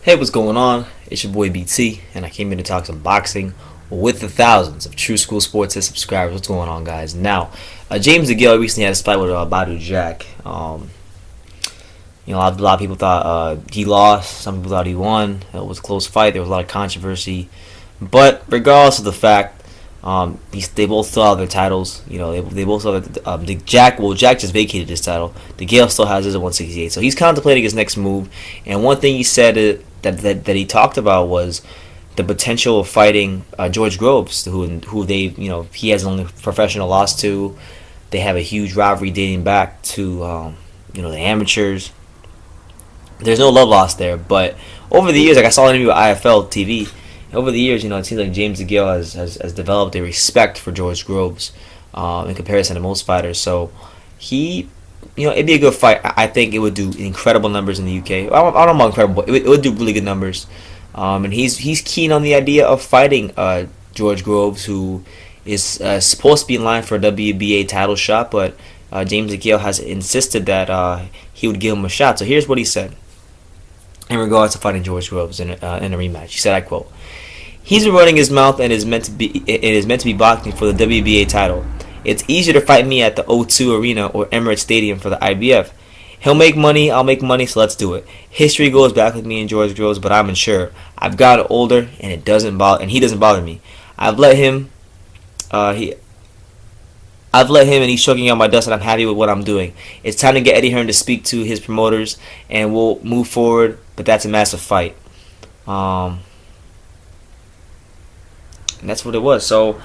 Hey, what's going on? It's your boy BT, and I came here to talk some boxing with the thousands of True School Sports subscribers. What's going on, guys? Now, James DeGale recently had a fight with Badu Jack. A lot of people thought he lost. Some people thought he won. It was a close fight. There was a lot of controversy. But regardless of the fact, they both still have their titles. They both still have Jack just vacated his title. DeGale still has his at 168. So he's contemplating his next move. And one thing he said that he talked about was the potential of fighting George Groves, who he has only professional loss to. They have a huge rivalry dating back to the amateurs. There's no love lost there, but over the years, like I saw an interview with IFL TV. Over the years, it seems like James DeGale has developed a respect for George Groves in comparison to most fighters. So it'd be a good fight. I think it would do incredible numbers in the UK. I don't know about incredible, but it would do really good numbers. And he's keen on the idea of fighting George Groves, who is supposed to be in line for a WBA title shot, but James DeGale has insisted that he would give him a shot. So here's what he said in regards to fighting George Groves in a rematch. He said, I quote, "He's been running his mouth and is meant to be boxing for the WBA title. It's easier to fight me at the O2 Arena or Emirates Stadium for the IBF. He'll make money, I'll make money, so let's do it. History goes back with me and George Groves, but I'm unsure. I've gotten older and he doesn't bother me. I've let him and he's choking out my dust, and I'm happy with what I'm doing. It's time to get Eddie Hearn to speak to his promoters, and we'll move forward, but that's a massive fight." And that's what it was. So,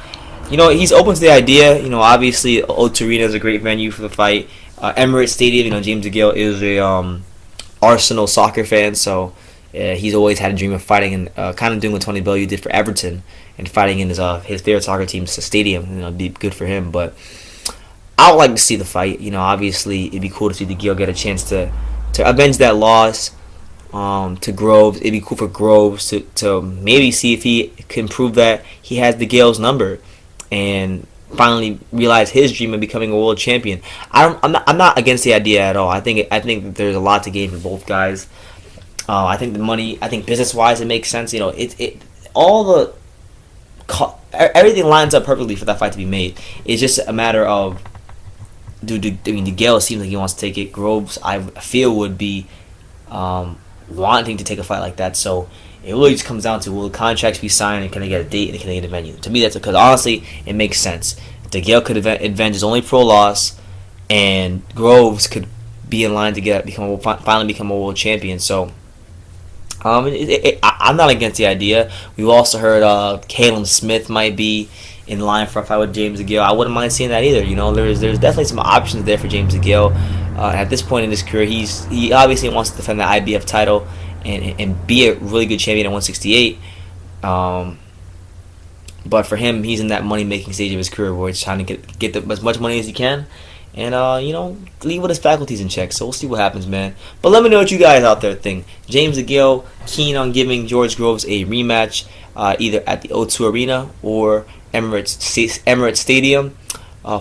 he's open to the idea. Obviously, O2 Arena is a great venue for the fight. Emirates Stadium, James DeGale is a Arsenal soccer fan, so he's always had a dream of fighting and kind of doing what Tony Bellew did for Everton and fighting in his favorite soccer team's stadium. It'd be good for him. But I would like to see the fight. Obviously, it'd be cool to see DeGale get a chance to avenge that loss to Groves. It'd be cool for Groves to maybe see if he can prove that he has DeGale's number and finally realize his dream of becoming a world champion. I'm not against the idea at all. I think that there's a lot to gain for both guys. I think the money. I think business wise, it makes sense. Everything lines up perfectly for that fight to be made. It's just a matter of DeGale seems like he wants to take it. Groves, I feel, would be wanting to take a fight like that. So it really just comes down to, will the contracts be signed and can they get a date and can they get a venue? To me, that's because honestly, it makes sense. DeGale could avenge his only pro loss, and Groves could be in line to finally become a world champion. So I'm not against the idea. We've also heard Callum Smith might be in line for a fight with James DeGale. I wouldn't mind seeing that either. There's definitely some options there for James DeGale. At this point in his career, he obviously wants to defend the IBF title and be a really good champion at 168. But for him, he's in that money-making stage of his career where he's trying to get as much money as he can and, leave with his faculties in check. So we'll see what happens, man. But let me know what you guys out there think. James DeGale keen on giving George Groves a rematch either at the O2 Arena or Emirates Stadium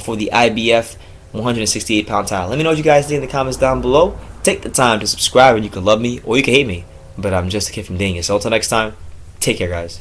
for the IBF 168-pound title. Let me know what you guys think in the comments down below. Take the time to subscribe, and you can love me or you can hate me. But I'm just a kid from Daniel. So until next time, take care, guys.